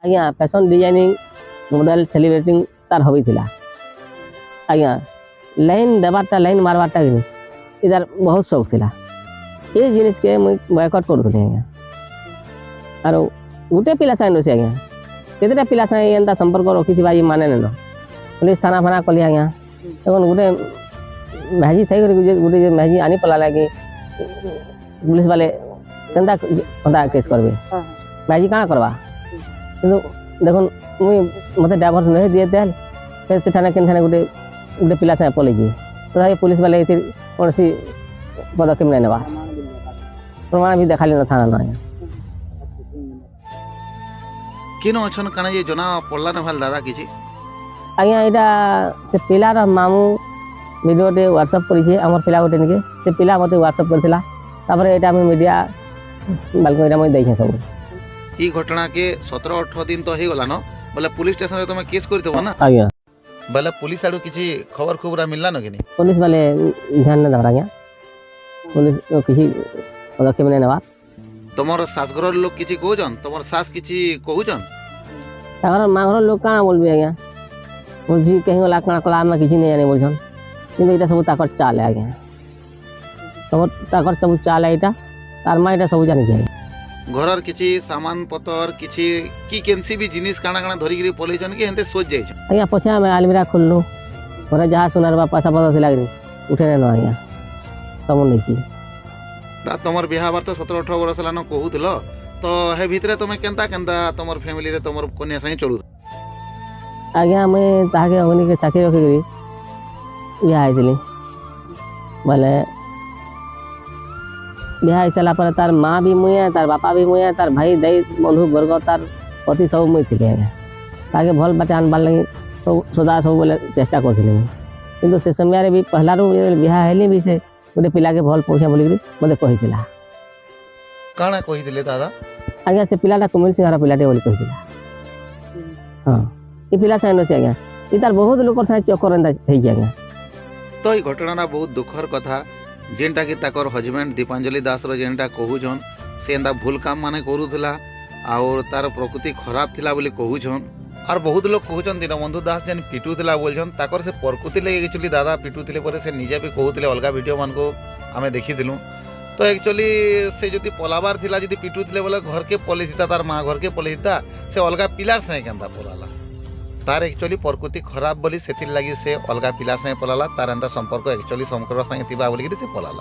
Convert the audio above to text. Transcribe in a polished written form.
आज्ञा fashion designing model celebrating तार हबी थिला आज्ञा लाइन देवारटा लाइन मारवारटा कि इधर बहुत शौक थिला ये जिनिस के मुई बॉयकट करूथले आज्ञा आरो गुटे पिला साइन रसी आज्ञा केतेटा पिला साइन एंता संपर्क रखिथिबा ई माने न पुलिस थाना फाना कली आज्ञा एगन गुटे भाजी थई गुटे भाजी आनी पला लागे पुलिस वाले केंता केंता केस करबे भाजी काना करबा किंतु देखुन मुई मते ड्राइवर नहीं दिए देल फिर से थाना केन थाना गुटे गुटे पिला साइन पले जी तो पुलिस वाले कौन सी पदक्षेप नहीं नेबा प्रमाण भी देखाली न थाना ना किन अछन काना ये जना पड़ला न भाल दादा किछि आज्ञा एटा से पिलार मामू वीडियो टे व्हाट्सएप करिछे हमर पिला गोटे निके से पिला मते व्हाट्सएप करथिला तापर एटा हम मीडिया बालको एटा मैं देखै सब ई घटना के 17-18 दिन तो हे गला न बोले पुलिस स्टेशन रे तुम केस करथबो ना आज्ञा बोले पुलिस आडू किछि खबर खबरा मिलला न किनी पुलिस वाले ध्यान न दबरा आज्ञा पुलिस किछि पदक्षेप नहीं नेबा तमर सासघर लोग किछि कहउजन तमर सास किछि कहउजन ताकर माघर लोग काना बोलबे आज्ञा बोलजी कहीं वाला काना कला में किछि नहीं जाने बोलछन किंतु एटा सब ताकर चाल है आज्ञा सब ताकर सब चाल है एटा तार मा एटा सब जानि छै घरर किछि सामान पतर किछि की केनसी भी जिनिस काना काना धरि गिरी पलेजन कि हेंते सोच जाय छ आज्ञा पछा में अलमीरा खोललो घरे जहाँ सुनार बा पैसा पता थिला कि उठे न आज्ञा सब देखी ता तमर बियाह बार तो 17-18 वर्ष लानो कहउतलो तो हे भितरे तमे केनता केनता तमर फैमिली रे तमर कन्या सही चलु आज्ञा मैं ताके अग्नि के साक्षी रखी बिहा आइली बोले बिहा आइसला पर तार माँ भी मुई तार बापा भी मुई तार भाई दाई बंधु वर्ग तार पति सब मुई थी ताके भल बाटे आनबार लगी सदा सब बोले चेष्टा करी किंतु से समय भी पहला बिहा हेली भी से गोटे पिला के भल पहुँचा बोलिक मत कही काना कही दादा आज्ञा से पिलाटा कुमिल सिंह पिलाटे बोली कही हाँ ये पिला साइन अच्छे आज्ञा ये तार बहुत लोक चक्कर एंता आज्ञा तो ये घटना बहुत दुखर कथा जेनटा कि ताकर हजबैंड दीपांजलि दास रो जेनटा कहूछन से एंता भूल काम माने करूथला और तार प्रकृति खराब थिला बोली कहूछन और बहुत लोग कहूछन दीनबंधु दास जेन पिटुथला बोलछन ताकर से प्रकृति ले एक्चुअली दादा पिटुथिले पर से निजे भी कहूथिले अलगा वीडियो मान को आमे देखिथिलु तो एक्चुअली से जदि पलाबार थिला जदि पिटुथिले बोले घर के पलेथिता तार माँ घर के पलेथिता से अलगा पिलार से केंता पलाला तार एक्चुअली प्रकृति खराब बोली सेथिर लगी से अलगा पिला से पलाला तार एंता संपर्क एक्चुअली संकर संगे थिबा बोली से पलाला।